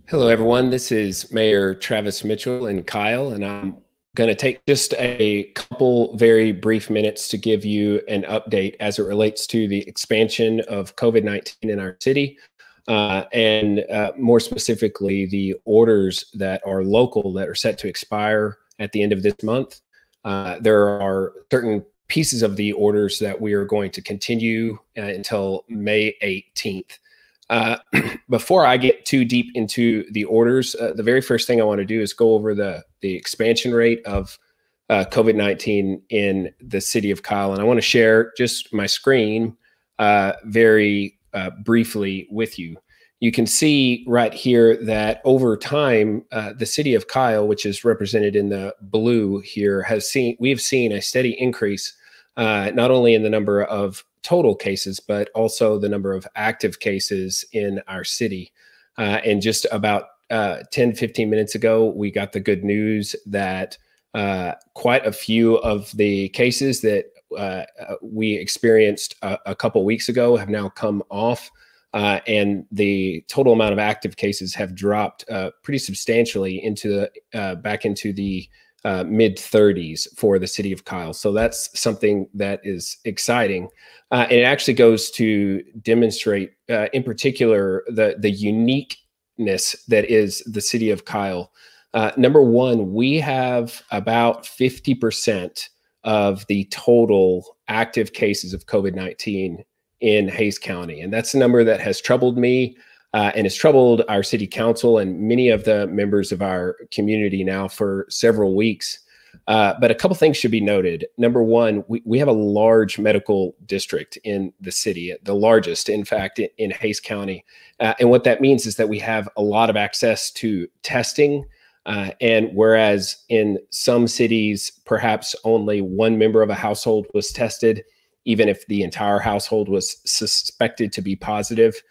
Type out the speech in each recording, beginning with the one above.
Hello, everyone. This is Mayor Travis Mitchell and Kyle, and I'm going to take just a couple very brief minutes to give you an update as it relates to the expansion of COVID-19 in our city, and more specifically, the orders that are local that are set to expire at the end of this month. There are certain pieces of the orders that we are going to continue until May 18th. Before I get too deep into the orders, the very first thing I want to do is go over the expansion rate of COVID-19 in the city of Kyle. And I want to share just my screen very briefly with you. You can see right here that over time, the city of Kyle, which is represented in the blue here, we have seen a steady increase, not only in the number of total cases, but also the number of active cases in our city. And just about 10-15 minutes ago, we got the good news that quite a few of the cases that we experienced a couple weeks ago have now come off. And the total amount of active cases have dropped pretty substantially back into the mid 30s for the city of Kyle. So that's something that is exciting. And it actually goes to demonstrate, in particular, the uniqueness that is the city of Kyle. Number one, we have about 50% of the total active cases of COVID-19 in Hays County. And that's a number that has troubled me and has troubled our city council and many of the members of our community now for several weeks. But a couple things should be noted. Number one, we have a large medical district in the city, the largest, in fact, in Hays County. And what that means is that we have a lot of access to testing. And whereas in some cities, perhaps only one member of a household was tested, even if the entire household was suspected to be positive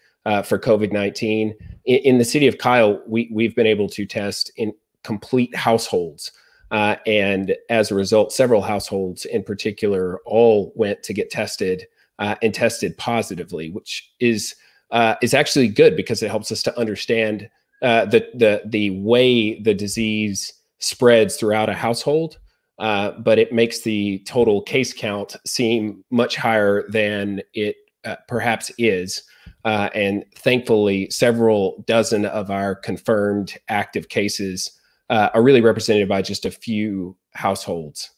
for COVID-19. In the city of Kyle, we've been able to test in complete households. And as a result, several households in particular all went to get tested and tested positively, which is actually good because it helps us to understand the way the disease spreads throughout a household. But it makes the total case count seem much higher than it perhaps is. And thankfully, several dozen of our confirmed active cases are really represented by just a few households.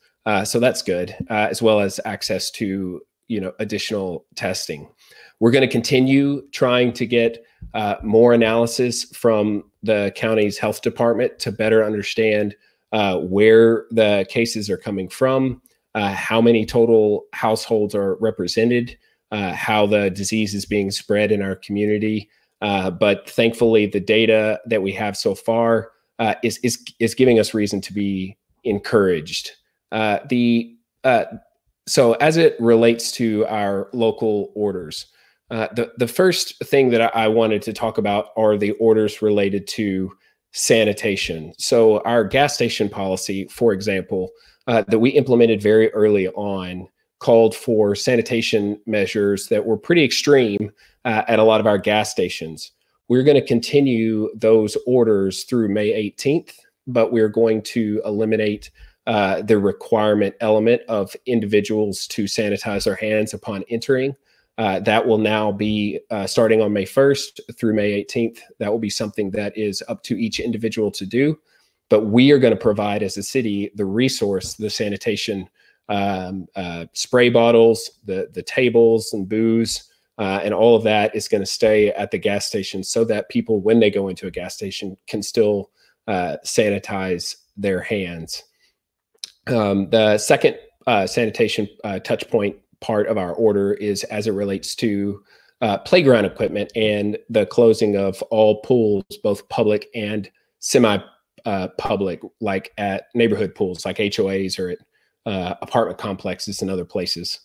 So that's good, as well as access to additional testing. We're going to continue trying to get more analysis from the county's health department to better understand where the cases are coming from, how many total households are represented, how the disease is being spread in our community. But thankfully, the data that we have so far is giving us reason to be encouraged. So as it relates to our local orders, the first thing that I wanted to talk about are the orders related to sanitation. So our gas station policy, for example, that we implemented very early on, called for sanitation measures that were pretty extreme at a lot of our gas stations. We're going to continue those orders through May 18th, but we're going to eliminate the requirement element of individuals to sanitize their hands upon entering. That will now be starting on May 1st through May 18th. That will be something that is up to each individual to do. But we are going to provide as a city the resource, the sanitation spray bottles, the tables and booze, and all of that is going to stay at the gas station so that people, when they go into a gas station, can still sanitize their hands. The second sanitation touch point part of our order is as it relates to playground equipment and the closing of all pools, both public and semi-public, like at neighborhood pools, like HOAs or at apartment complexes and other places.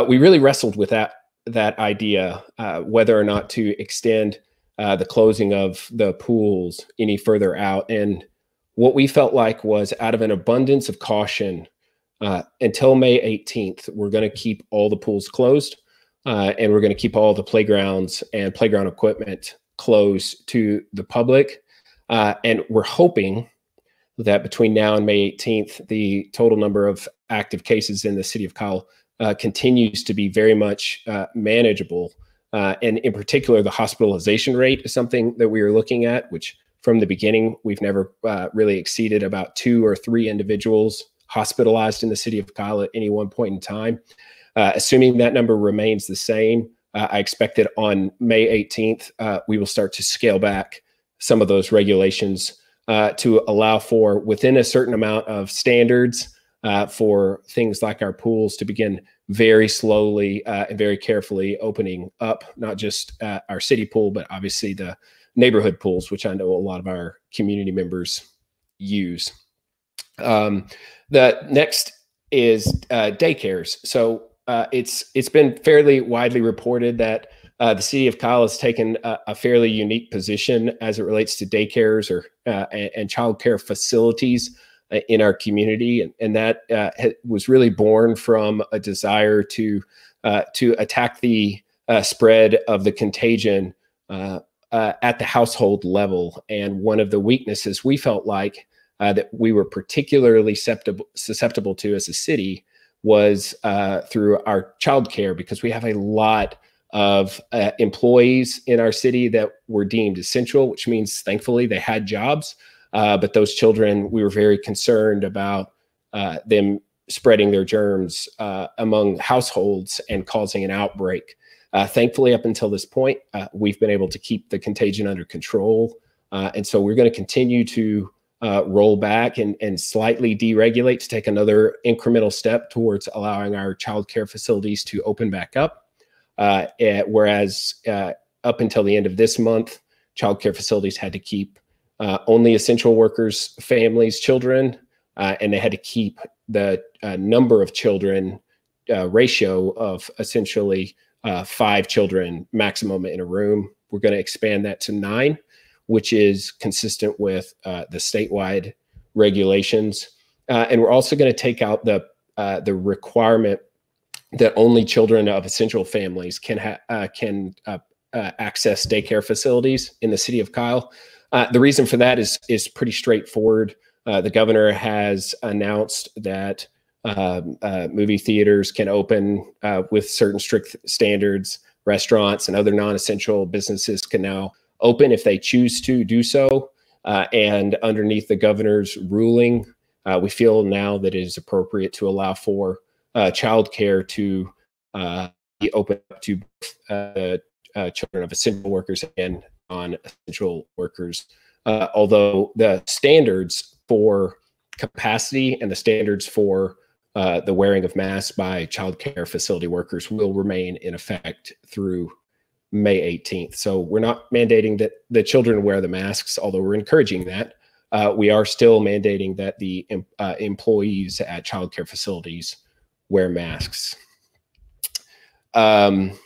We really wrestled with that idea, whether or not to extend the closing of the pools any further out. And what we felt like was, out of an abundance of caution, until May 18th, we're going to keep all the pools closed, and we're going to keep all the playgrounds and playground equipment closed to the public. And we're hoping that between now and May 18th, the total number of active cases in the city of Kyle continues to be very much manageable. And in particular, the hospitalization rate is something that we are looking at, which from the beginning, we've never really exceeded about 2 or 3 individuals hospitalized in the city of Kyle at any one point in time. Assuming that number remains the same, I expect that on May 18th, we will start to scale back some of those regulations to allow for, within a certain amount of standards, for things like our pools to begin very slowly and very carefully opening up, not just our city pool, but obviously the neighborhood pools, which I know a lot of our community members use. The next is daycares. So it's been fairly widely reported that the city of Kyle has taken a fairly unique position as it relates to daycares or and childcare facilities in our community, and that was really born from a desire to attack the spread of the contagion at the household level. And one of the weaknesses we felt like that we were particularly susceptible to as a city was through our childcare, because we have a lot of employees in our city that were deemed essential, which means thankfully they had jobs. But those children, we were very concerned about them spreading their germs among households and causing an outbreak. Thankfully, up until this point, we've been able to keep the contagion under control. And so we're going to continue to roll back and slightly deregulate to take another incremental step towards allowing our childcare facilities to open back up. Whereas up until the end of this month, childcare facilities had to keep only essential workers, families, children, and they had to keep the number of children ratio of essentially 5 children maximum in a room. We're going to expand that to 9, which is consistent with the statewide regulations. And we're also going to take out the requirement that only children of essential families can access daycare facilities in the city of Kyle. The reason for that is pretty straightforward. The governor has announced that movie theaters can open with certain strict standards. Restaurants and other non-essential businesses can now open if they choose to do so. And underneath the governor's ruling, we feel now that it is appropriate to allow for childcare to be open up to children of essential workers and non-essential workers. Although the standards for capacity and the standards for the wearing of masks by childcare facility workers will remain in effect through May 18th. So we're not mandating that the children wear the masks, although we're encouraging that. We are still mandating that the employees at childcare facilities wear masks. That's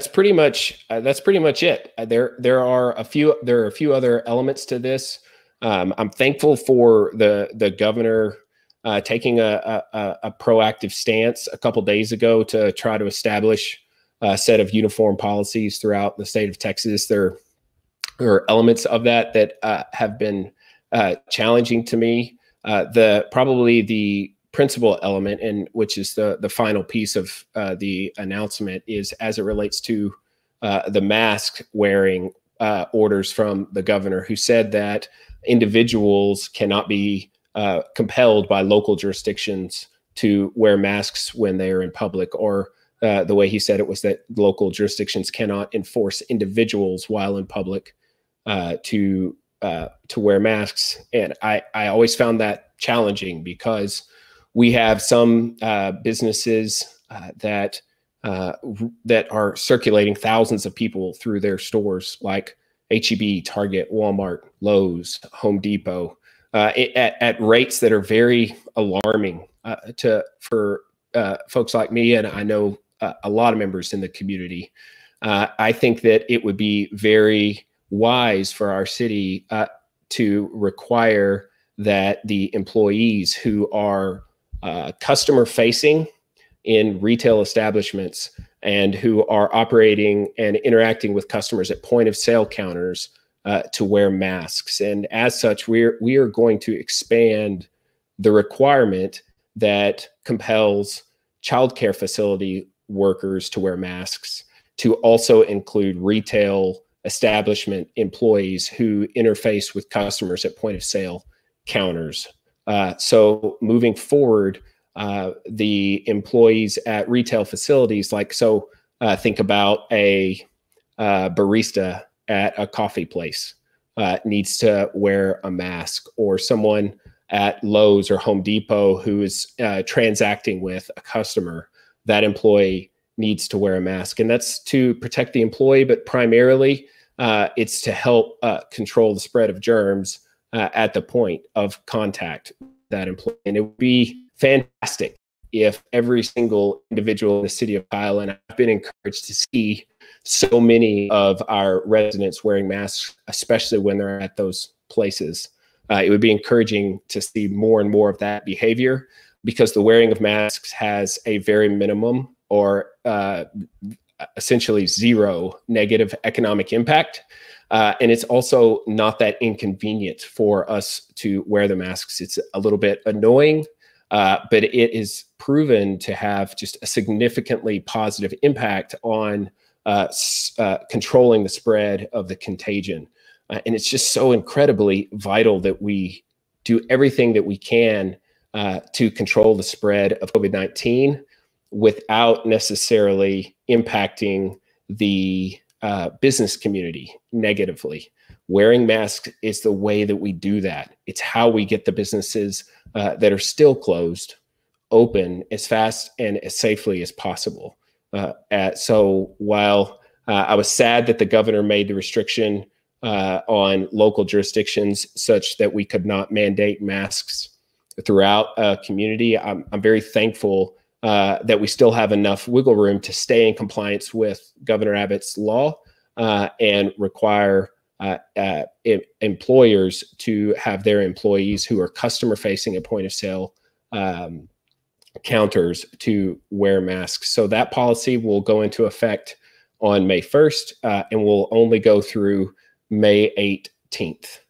pretty much it. There are a few other elements to this. I'm thankful for the governor taking a proactive stance a couple days ago to try to establish a set of uniform policies throughout the state of Texas. There are elements of that have been challenging to me. Probably the principal element, and which is the final piece of the announcement, is as it relates to the mask wearing orders from the governor, who said that individuals cannot be compelled by local jurisdictions to wear masks when they are in public, or the way he said it was that local jurisdictions cannot enforce individuals while in public to wear masks. And I always found that challenging, because we have some businesses that are circulating thousands of people through their stores, like H-E-B, Target, Walmart, Lowe's, Home Depot, at rates that are very alarming for folks like me, and I know a lot of members in the community. I think that it would be very wise for our city to require that the employees who are customer facing in retail establishments and who are operating and interacting with customers at point of sale counters to wear masks. And as such, we are going to expand the requirement that compels childcare facility workers to wear masks to also include retail establishment employees who interface with customers at point of sale counters. So moving forward, the employees at retail facilities, think about a barista at a coffee place needs to wear a mask, or someone at Lowe's or Home Depot who is transacting with a customer, that employee needs to wear a mask. And that's to protect the employee, but primarily it's to help control the spread of germs at the point of contact with that employee. And it would be fantastic if every single individual in the city of Kyle, and I've been encouraged to see so many of our residents wearing masks, especially when they're at those places. It would be encouraging to see more and more of that behavior, because the wearing of masks has a very minimum or essentially zero negative economic impact. And it's also not that inconvenient for us to wear the masks. It's a little bit annoying, but it is proven to have just a significantly positive impact on controlling the spread of the contagion. And it's just so incredibly vital that we do everything that we can to control the spread of COVID-19 without necessarily impacting the business community negatively. Wearing masks is the way that we do that. It's how we get the businesses that are still closed open as fast and as safely as possible. So while I was sad that the governor made the restriction on local jurisdictions such that we could not mandate masks throughout a community, I'm very thankful that we still have enough wiggle room to stay in compliance with Governor Abbott's law and require employers to have their employees who are customer facing at point of sale counters to wear masks. So that policy will go into effect on May 1st and will only go through May 18th.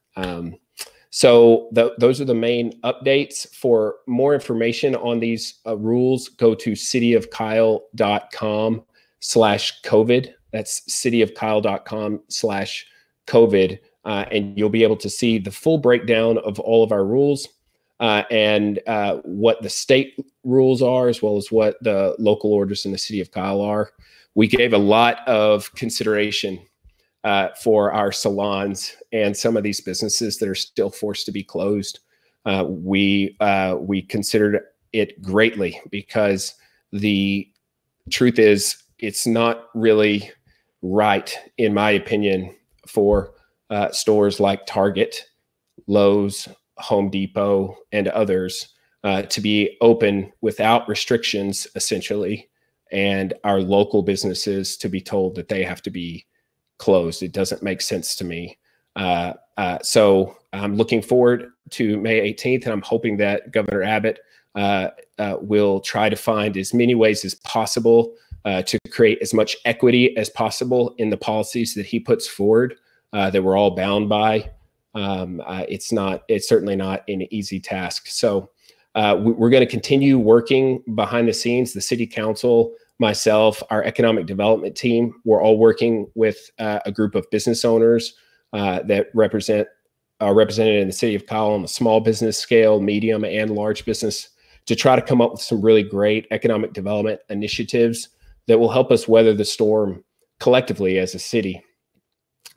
So those are the main updates. For more information on these rules, go to cityofkyle.com/COVID. That's cityofkyle.com/COVID. And you'll be able to see the full breakdown of all of our rules and what the state rules are, as well as what the local orders in the city of Kyle are. We gave a lot of consideration for our salons and some of these businesses that are still forced to be closed. We considered it greatly, because the truth is it's not really right, in my opinion, for stores like Target, Lowe's, Home Depot, and others to be open without restrictions, essentially, and our local businesses to be told that they have to be closed. It doesn't make sense to me. So I'm looking forward to May 18th, and I'm hoping that Governor Abbott will try to find as many ways as possible to create as much equity as possible in the policies that he puts forward that we're all bound by. It's certainly not an easy task. So we're going to continue working behind the scenes. The city council, myself, our economic development team, we're all working with a group of business owners that are represented in the city of Kyle on the small business scale, medium and large business, to try to come up with some really great economic development initiatives that will help us weather the storm collectively as a city.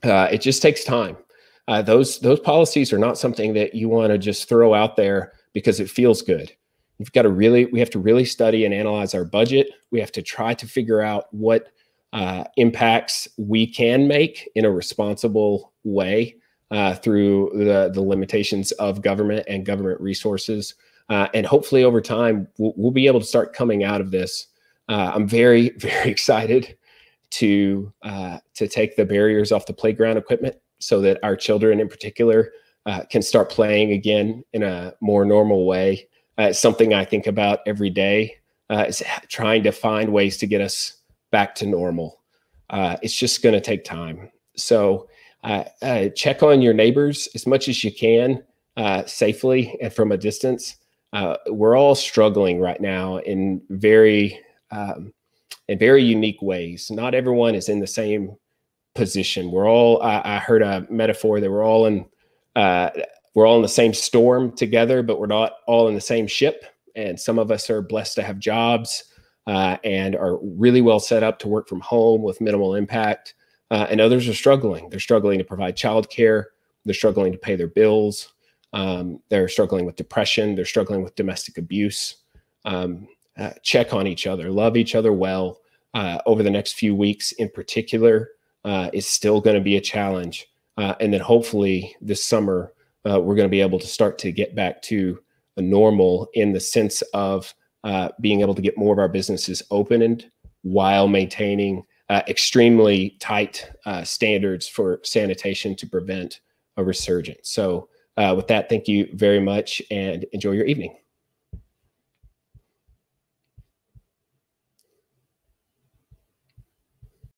It just takes time. Those policies are not something that you want to just throw out there because it feels good. We have to really study and analyze our budget. We have to try to figure out what impacts we can make in a responsible way through the limitations of government and government resources. And hopefully over time, we'll be able to start coming out of this. I'm very, very excited to take the barriers off the playground equipment so that our children in particular can start playing again in a more normal way. It's something I think about every day. is trying to find ways to get us back to normal. It's just going to take time. So check on your neighbors as much as you can, safely and from a distance. We're all struggling right now in very unique ways. Not everyone is in the same position. We're all, I heard a metaphor that we're all in the same storm together, but we're not all in the same ship. And some of us are blessed to have jobs and are really well set up to work from home with minimal impact. And others are struggling. They're struggling to provide childcare. They're struggling to pay their bills. They're struggling with depression. They're struggling with domestic abuse. Check on each other, love each other well. Over the next few weeks in particular, is still going to be a challenge. And then hopefully this summer, we're going to be able to start to get back to a normal in the sense of being able to get more of our businesses opened while maintaining extremely tight standards for sanitation to prevent a resurgence. So with that, thank you very much and enjoy your evening.